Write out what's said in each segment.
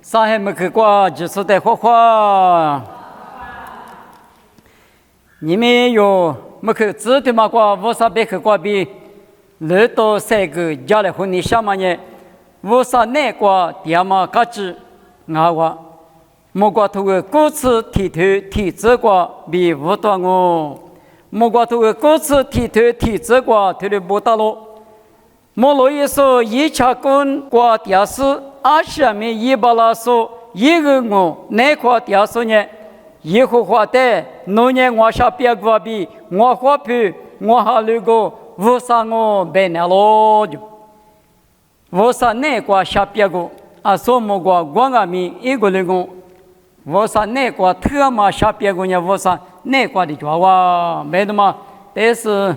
上海没去过，就是在花花。你们有没去指定嘛？过无啥别去过比，乐到三个家来婚礼下嘛呢？无啥难过，爹妈嘎子俺话，莫过头个歌词提头提这个比无多我，莫过头个歌词提头提这个头的不大咯。莫罗一说一切跟过电视，下面一把拉说一个我哪块电视呢？以后话的，农年我下别个比我花皮，我还那个无啥我白拿咯就，无啥哪块下别个说莫过我阿米一个那个，无啥哪块特嘛下别个呢？无啥哪块的抓哇没得嘛？但是。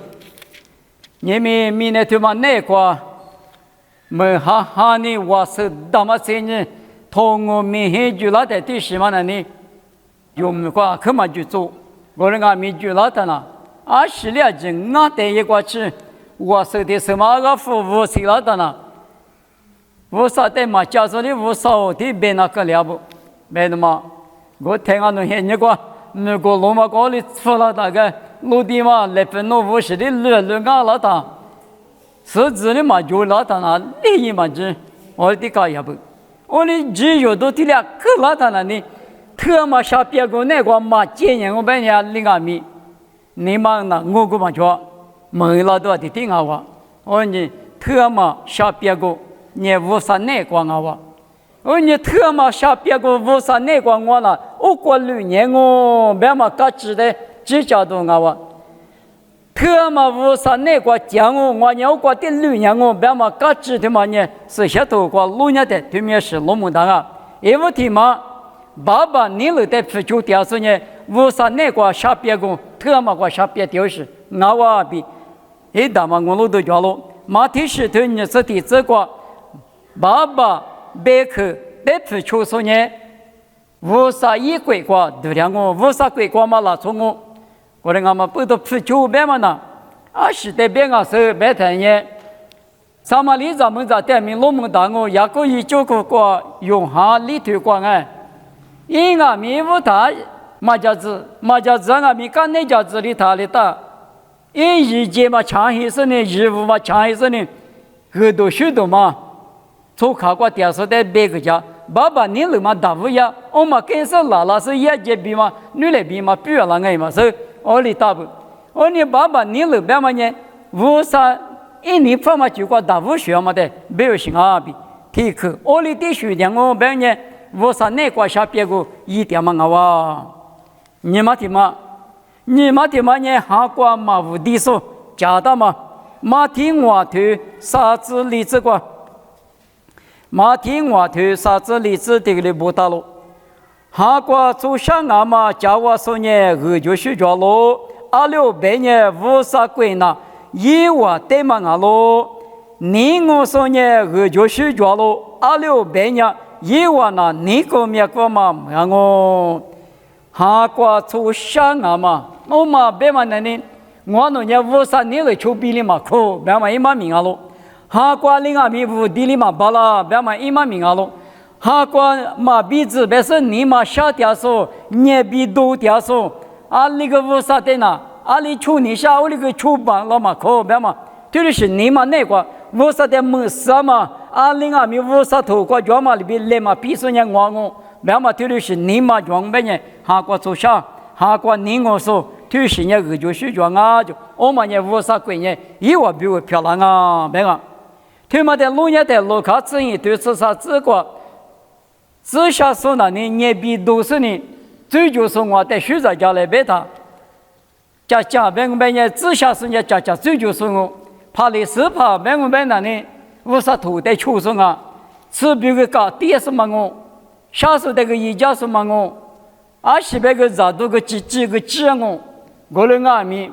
你们明年他妈哪个？没哈你我是大妈生日，同我明天就拉在第十嘛那里，有没个可嘛就做，我人家明就拉的啦。20两斤，我带一过去，我是的什么个服务谁拉的啦？我啥的嘛，家属的我少的别那个了不，没的嘛。我听俺那些那个罗马高里出了大概。陆地嘛，来分弄50的路啊老大，实质的嘛就老大那利益嘛就我的搞也不，我的只有都的俩可老大那里，特嘛下别个那个嘛建议我本家另外米，你嘛那我个嘛叫没老多的听我，我你特嘛下别个你无啥那个我。我你特嘛下别个无啥那个我了，我过6年我别嘛嘎知的。只叫到我，特嘛无啥那个讲我娘过的6年我别嘛嘎知的嘛呢，是下头过6年的对面是老母当啊，因为他嘛爸爸你了的啤酒掉是呢，无啥那个下别个特嘛个下别掉是，我比，大嘛我都叫了，马蹄是对你是的这个爸爸别去别啤酒是呢，无啥一鬼过，对两我无啥鬼过嘛拉从我。我的俺们不都啤酒别嘛呢？是在别个时候别谈呢。上马里咱们在对面老门大我也可以就个用下里头光哎。因俺们无他马家子俺们干那家子里他里打。因一节嘛强一些呢，义务嘛强一些呢，很多许多嘛。从看过电视的别个家。爸爸你了嘛大不呀？我嘛跟上拉是一节比嘛，女来比嘛，比了俺嘛是。我里大不，我你爸爸你老别嘛呢？无啥一年放嘛就过大无学嘛的，没有行啊比体课。我里的学点我别呢，无啥那个下别个一点嘛我你嘛的嘛呢？韩国嘛无地说假的嘛，马听我头啥子例子过，马听我头啥子例子这个里不大喽。韩国做香港嘛，叫我说呢，我就睡着喽。2600年无啥鬼呢，一我对嘛俺喽。你我说呢，我就睡着喽。2600年一我呢，你个面个嘛俺我。韩国做香港嘛，我嘛别嘛那里，我那年无啥你来求比哩嘛可，别嘛一嘛名俺喽。韩国另外面无地哩嘛巴拉，别嘛一嘛名俺喽。韩国马鼻子别是你嘛下掉说，你比多掉说，那个无啥的呢？你处你下我那个处办了嘛可别嘛，就是你嘛那个无啥的没事嘛，另外面无啥头个脚嘛里边来嘛，比说人我，别嘛就是你嘛装备呢，韩国做啥？韩国你我说，就是人个就是装啊就，我嘛也无啥鬼呢，一我比我漂亮啊，别个，他妈的路年的路卡子一对是啥子个？自下说那呢，你比都是呢，最就是我在学在家来别他，家别个别人自下是呢家最就是我，怕的是怕别个别那呢，无啥头在求生啊，是别个搞爹是嘛我，下手那个一家是嘛我，20别个咋都个几个鸡我人阿米，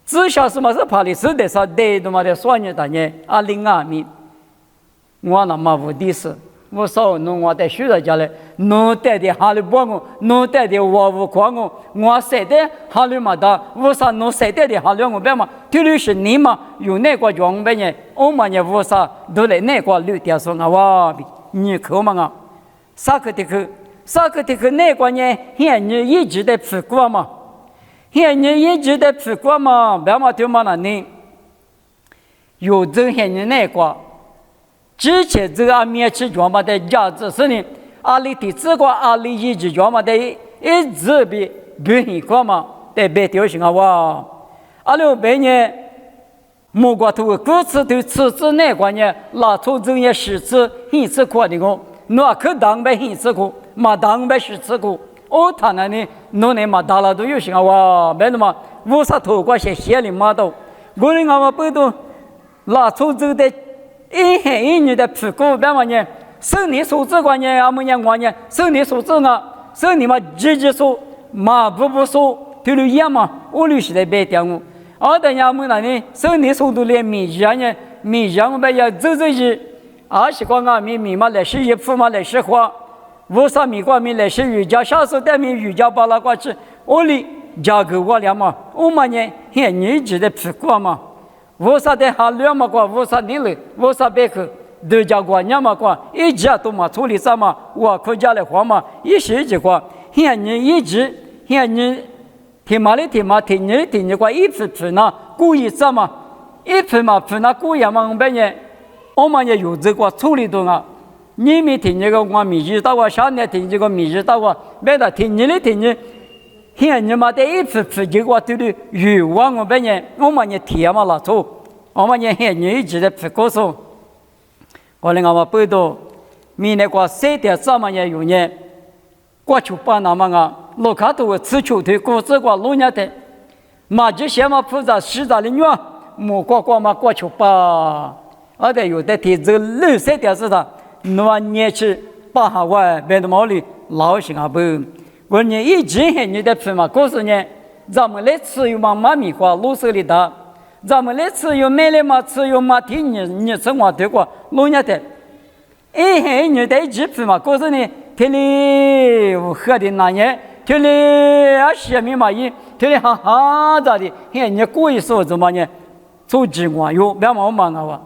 自下是嘛是怕的是的啥得的嘛的算你大呢，另阿米，我那么无的是。我少弄我在学在家里，弄带的哈里帮我，弄带的我管我晒的哈里嘛的，我啥弄晒的哈里我别嘛，就是你嘛有那个装备呢，我嘛也我啥都来那个绿点说我比你可嘛啊，萨克蒂克那个呢，现你一直在吃过嘛，现你一直在吃过嘛，别嘛对嘛那呢？有这现你那个，之前这个面吃装嘛的价值是呢，阿里的这个阿里一直装嘛的，一直比你过嘛，得别丢心啊哇！阿里别呢，莫过头各次都吃那个呢，拉出这些十次、一次过的个，那可当被一次过，嘛当被十次过，他那呢，那呢嘛打了都有心啊哇！别的嘛，无啥头过些写里嘛都，我人我不都拉出这的。一年的吃过，别嘛呢？生理素质关呢，俺们呢我呢，生理素质啊，生理嘛，直接说嘛，不说，对了样嘛，我律师在白讲我，等俺们那呢，生理素质连米样呢，米样我们要走一，是讲俺米嘛来是一副嘛来是花，无啥米瓜米来是瑜伽，下手带米瑜伽把那瓜吃，我哩价格我俩嘛，我们呢，现你直的吃过嘛。无啥的哈两嘛过，无啥的了，无啥别去，都家过年嘛过，一家都嘛处理啥嘛，我国家的话嘛，一时就过，现你一直，现你天嘛的天嘛，天你过一次呢，故意啥嘛，一次嘛次那故意嘛，我们呢，我们也有这个处理的啊，你们听这个我米知道啊，下年听这个米知道啊，别的听你的听你。现你嘛的一次结果对的欲望我们呢，我们呢天嘛拉错，我们呢现你一直在吃高手，我们我们不多，明年过3点3万年有年，过去把那么啊，老卡头吃球的过这个老年的，嘛这些嘛负责实在的女，莫过嘛过去把，的有的提这6-3点是的，那年去把下外别的毛里老行啊不。我呢一直很你的吃嘛，可是呢，咱们来吃有嘛米花路手里的，咱们来吃有买来嘛吃有嘛听你吃我对过路年的，很你的一直吃嘛，可是呢，这里我喝的那年，这里些米嘛一，这里哈咋的，很你故意说怎么呢？做鸡我有别忙忙啊，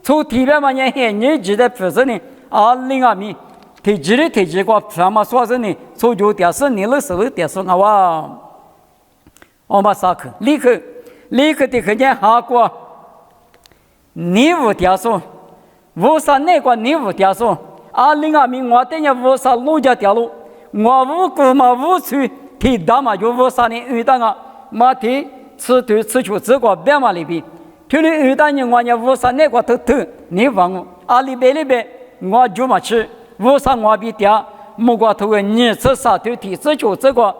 做地边嘛呢，很你一直在吃着呢，2米。提起过什么说是呢？从就点是你的时候点是我哇，我把啥去？立刻的看见下过，你无点说，无啥那个你无点说，2米我等下无啥路家掉路，我无故嘛无去提大嘛就无啥呢遇到啊，嘛提吃对吃出这个别嘛里边，提了遇到你我也无啥那个头你问我里边我就嘛吃。无啥我比点，莫过头个你吃啥都提这就这个，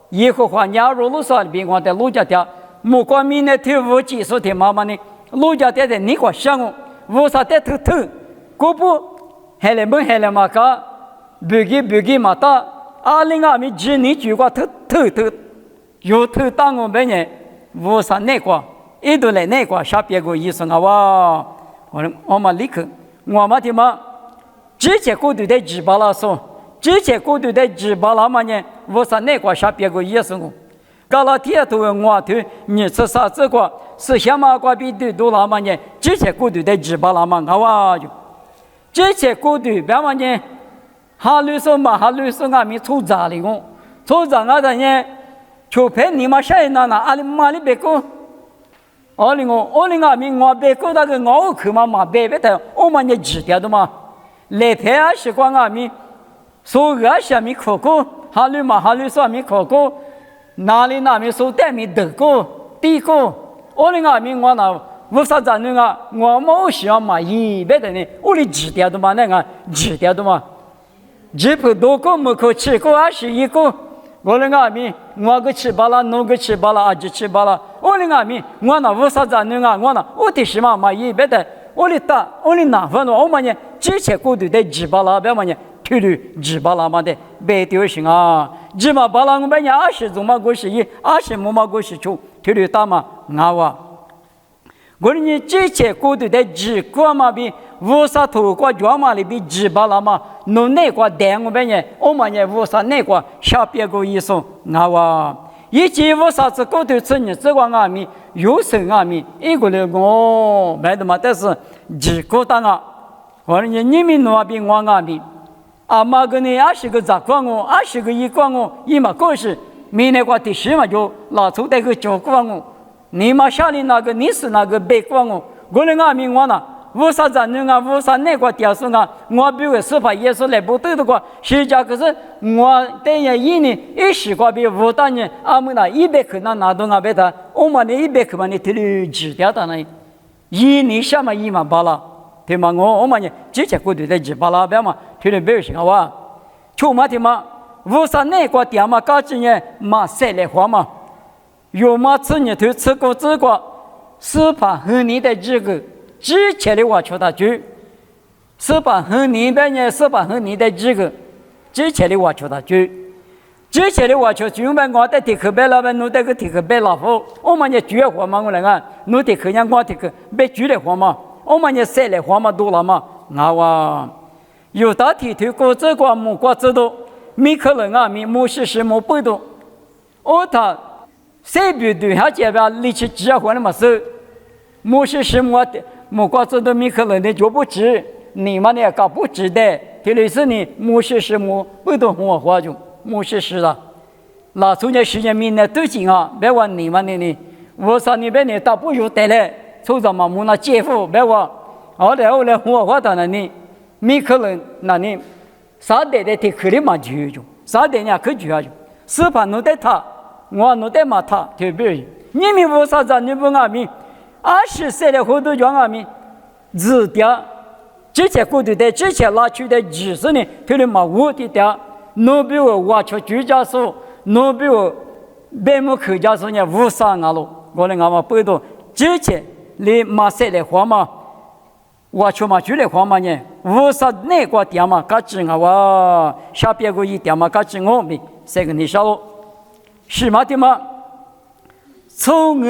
以后话伢肉路上比我在路家点，莫过明年头无技术的妈妈呢，路家点的你个想哦，无啥的头，过不还来嘛个，不给嘛打，2米几你举过头，有头当我们呢，无啥那个，一都来那个下别个医生啊哇，我们立刻，我们的嘛。之前过度的几把拉说，之前过度的几把拉嘛呢？我说那个下别个也是我，搞了天头我头，你吃啥这个是什么个比对多拉嘛呢？之前过度的几把拉嘛，我就之前过度别嘛呢？哈律师嘛，哈律师俺们出杂的我，出杂俺的呢，就骗你嘛谁那阿里嘛里别个。我哩俺们我别个那个我去嘛别的，我们也知道的嘛。来陪是光阿米，说下米可过，哈律说米可过，哪里米说带米得过，第过，我哩阿米我那无啥子那个，我冇需要嘛一别的呢，我哩知道的嘛那个知道的嘛，只不多个没可吃过21个，我哩阿米我个吃饱了，侬个吃饱了，就吃饱了，我哩阿米我那无啥子那个，我那我的什么嘛一别的。我哩拿分了，我们呢之前过度的几把拉别嘛呢，推了几把拉嘛的别丢心啊，几把拉我们呢20种嘛过是20嘛过是出，推了大嘛俺哇，我呢之前过度的几个嘛比无啥头个脚嘛里比几把拉嘛，弄那个带我们呢无啥那个下别个意思俺哇。以前我啥子高头吃你这个阿米，有时阿米一个人我买的嘛，但是几个当啊，我说你们那边我阿米阿妈个呢20个杂光哦，20个一光哦，一嘛过是，明年过第10嘛就拿出那个9光哦，你嘛下里那个你是那个8光哦，我的阿明我呢。无啥战争啊，无啥那个屌丝啊！我比如司法耶稣来不对的话，实际可是我等下一年10个比5大年，阿们那100克那拿到阿贝他，我们那100克嘛你提了指掉的呢，一年下嘛1万8了，对吗？我们呢直接过去的1万8了，嘛提了没有行啊？出嘛对吗？无啥那个屌嘛，搞几年嘛晒来花嘛，有嘛吃你头吃过这个司法和你的这个。之前的我求他去，司法和你的呢，司法和你的这个，之前的我求他去，之前的我求原本我在提克贝老板，侬在个提克贝老夫，我们也绝活嘛，我来看，侬提克人我提克被绝的活嘛，我们也晒来活嘛多了嘛，我有大体头过这个木瓜知道，米可能啊，米木是什么不懂，我他谁比对下这边力气只活那么少，木是什么的。木瓜子的米可能的就不值，你们呢搞不值的。特别是你木是什么不懂我话就木是了，那从这时间明呢都行啊，别问你们呢，我说你别呢倒不如得了，从咱们木那姐夫别问，后来我话到那里，米可能那里啥代的提克里嘛就，啥代呢可就就，司法弄得他，我弄得嘛他，对不对？你们为啥子你不阿弥？20岁的好多讲阿弥，字典之前过去的之前拿去的知识呢，他的嘛我的点，侬比我挖出居家书，侬比我白木口家书呢无啥阿路，我的阿妈不懂，之前你马赛的话嘛，挖出嘛去的话嘛呢，无啥那个点嘛，嘎子啊哇，下边个一点嘛，嘎子我们这个你晓得，是嘛的嘛？从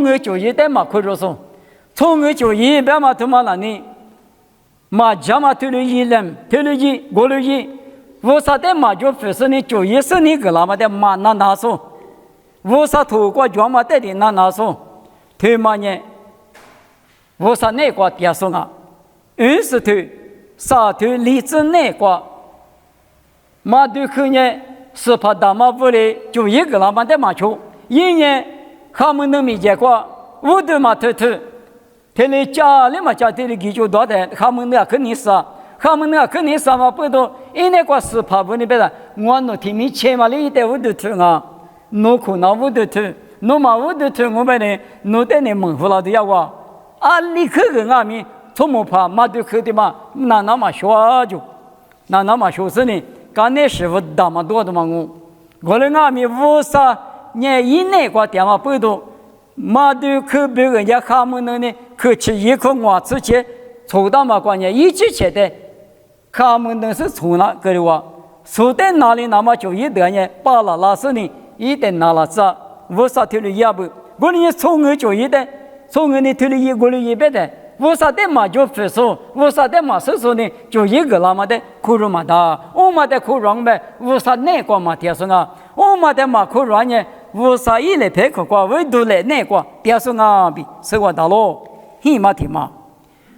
我就一代嘛，可以说，从我就一代嘛，他妈那里，嘛家嘛推了一人，推了一，我了一，我啥的嘛就不是你就一是你个那么的嘛那说，我啥透过专门的那说，推嘛呢，我啥那个点说啊，是推，啥推理智那个，嘛对去呢，是怕大马屋里就一个那么的嘛球，一年。他们能没见过，我都嘛偷偷，他们家里嘛家里的给就多的，他们那肯定是啊，他们那肯定是嘛不多，因那个是怕不你别的，我那天没钱嘛，你得我都偷啊，侬可那我都偷，侬嘛我都偷，我们呢，侬在那蒙糊了的要我，啊，你去个阿弥，从没怕嘛都去的嘛，那嘛学就，那嘛学是呢，刚那师傅那么多的嘛我的阿弥无啥。你以内个电话不多，马都去别人家他们那呢，去吃一口我之前，抽到嘛关键一直吃的，他们那是从哪个的话，抽在哪里那么就一点呢，把了那是呢，一点拿了这，我啥头的也不，我呢从我就一点，从我呢头的一个的一百的，我啥的嘛就不说，我啥的嘛是说呢，就一个那么的苦肉嘛的，我嘛的苦肉呗，我啥那个嘛听说啊，我嘛的嘛苦肉呢。我啥一来拍个瓜，唯独来那个，点说啊比是个大佬，黑嘛的嘛，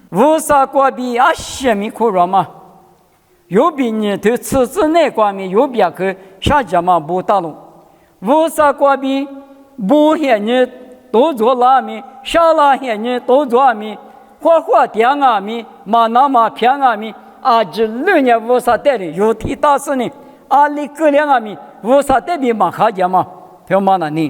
我啥瓜比10米苦肉嘛，有比你对吃子那瓜米有比个下家嘛不大喽，我啥瓜比不些你多做拉米，下拉些你多做米，花点啊米，嘛那嘛偏啊米，啊这6年我啥带的有提大事呢，啊里个两啊米，我啥带比嘛下家嘛。听嘛那你，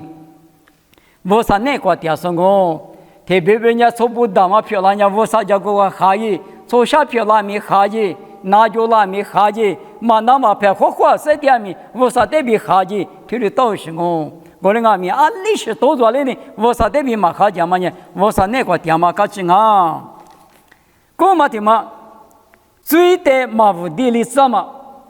我啥那个点说我，特别人家做不到嘛漂亮呀，我啥叫个下意，做下漂亮米下意，那就那米下意，嘛那么偏花色点米，我啥得比下意，听得到是我的阿米啊，历史多做了呢，我啥得比嘛下家嘛呢，我啥那个点嘛搞清啊，我嘛的嘛，最得嘛无地理什么，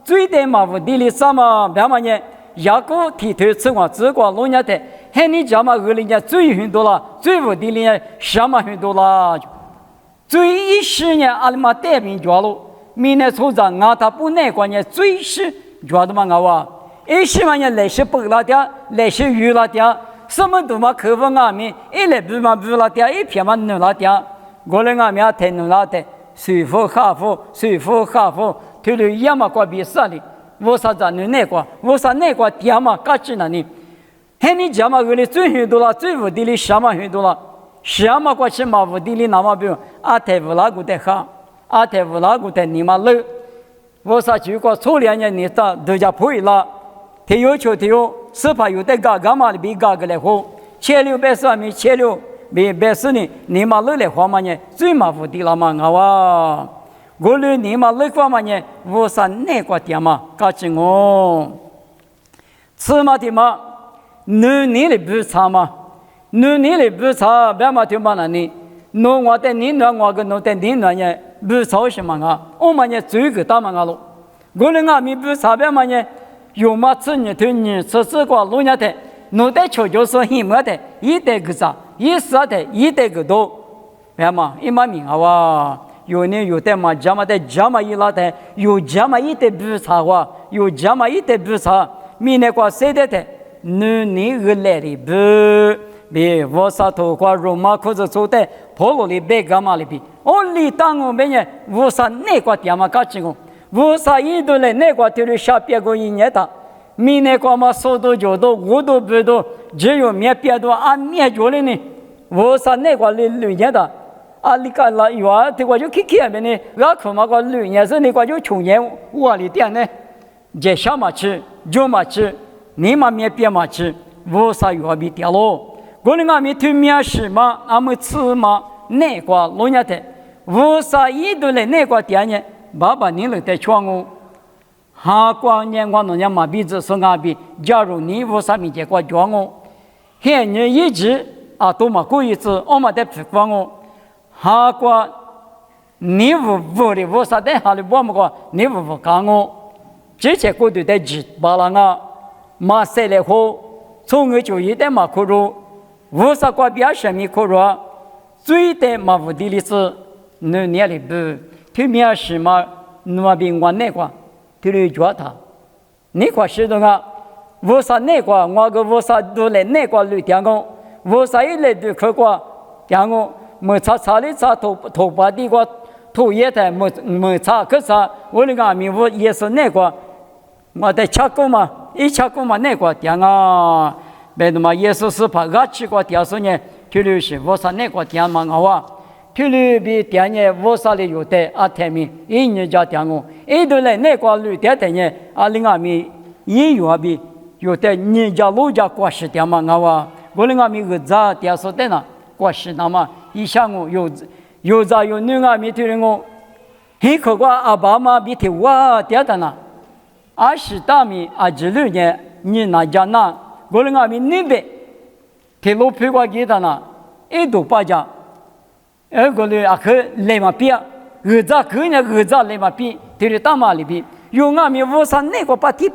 最得嘛无地理什么，别嘛呢？雅各提头吃光只光弄家的，喊你家嘛人家最很多了，最无的人家什么很多了，最10年阿里嘛带兵抓了，明年初长啊他不那关键最是抓的嘛啊，10万年来是不拉掉，来是鱼拉掉，什么都嘛口风阿米，一来不嘛不拉掉，一片嘛能拉掉，我的阿米啊太能拉的，水夫下夫，水夫下夫。推了亚马瓜比萨里，我啥子那瓜，我啥那瓜亚马嘎子那里，嘿你亚马个里最很多了，最无敌的什么很多了，什么瓜什么无敌的那么不用，阿太无拉古的哈，阿太无拉古的你妈了，我啥就过初2年你到都家破了，他要求他有司法有的干嘛的比干个来好，前600米前6。别是你妈乐来花嘛呢？最麻烦的了嘛，我过了你妈乐花嘛呢？我啥那个点嘛？搞清我，吃嘛的嘛，你的不差嘛？你的不差，别嘛的嘛那你，我的你我跟的你呢？不差什么啊？我嘛呢最个大嘛了，过了俺们不差别嘛呢？有嘛吃你对你吃个路伢的，我的求就是很么的，一代个啥？一时的一代个多，别嘛，一嘛名啊！有呢有的嘛，加嘛的加嘛一拉的，有加嘛一代不差哇，有加嘛一代不差，明年过谁的？你个来的不？别我啥头过罗马或者做的，跑路里别干嘛里比？我里当我们呢，我啥那个点嘛搞清楚，我啥一度来那个就是下别个一年的。明年过嘛，4度9度5度8度，只有面别度按面做的呢。我啥那个旅年的，啊，你看了有啊，这个就看边呢，我看嘛个旅年是那个就穷年我里点呢，这什么吃，就嘛吃，你嘛面别嘛吃，我啥有比掉咯。我那俺们对面是嘛，俺们吃嘛那个老年的，我啥一度来那个点呢，爸爸你来在劝我。哈光年光农家马鼻子说阿比，假如你无啥米结果叫我，现你一直啊多嘛过一次，我嘛得批光我，哈光你无的无啥的哈的我么个，你无讲我，之前过对的只巴拉啊，马塞来后，从我就一代马可入，无啥个别什么可入，最的马无的例子，你年里不，对面是嘛，那边我那个。对着他，你快知道啊？我啥那个，我个我啥都来那个旅点工，我啥一来就去过点工，没查的查头发的个头也的没查可啥，我那个我也是那个，我在查过嘛，一查过嘛那个点啊，别的嘛也是怕我去过点说呢，就是我啥那个点嘛我啊。去旅比点呢，我啥里有的啊？天明一年家点我，一度来那个旅点的呢，啊，另外米也有比有的人家老家过时点嘛，我另外米个咋点说的呢？过时那么一下我有咋有另外米对我，很可怪阿爸妈比他哇点的呢，20大米啊，16年你那家那，我另外米那边，铁路批过给他呢，一度8家。个里啊，去来嘛比，儿子来嘛比，对大马里比，有俺们乌沙那个把地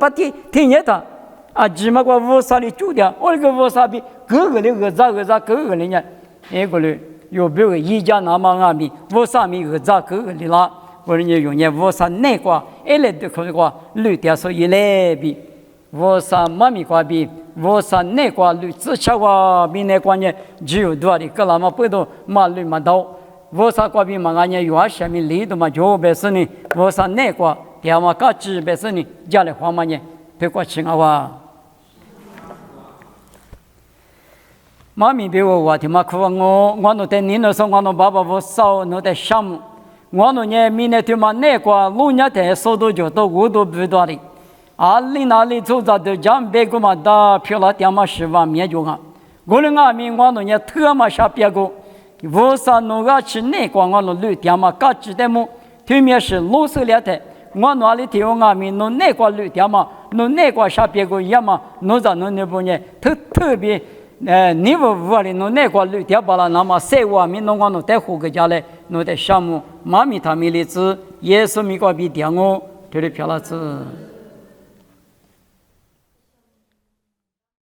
听见他，啊，只嘛个乌沙里住的，我那个乌沙比，个里儿子个里呢，个里有别个一家那么俺们乌沙米儿子个里啦，我人家用呢乌沙那个，来的可个绿的所以来比。我啥妈咪瓜比，我啥那瓜绿自吃瓜比那瓜呢，只有多的，个那么不多马绿马刀，我啥瓜比嘛俺呢有啊下面里头嘛就别是呢，我啥那瓜点嘛嘎子别是呢，家里花嘛呢，别过吃啊哇。妈咪比我听嘛哭我那在你那说我那爸爸我少那在想，我那呢明年对嘛那瓜路年在4度9度5度不多的。啊，里哪里走着都讲别个嘛的，漂亮点嘛10万面就啊。我那俺们我那也特嘛下别个，我啥那个去那个我那旅点嘛，嘎子的么？对面是老手来的，我那里听我俺们那个旅点嘛，那个下别个也嘛，那在那不呢？特别你我的那个旅点把了那么3万米，我那带货个家来，那带项目，妈咪他们的子也是米个比点我，这里漂亮子。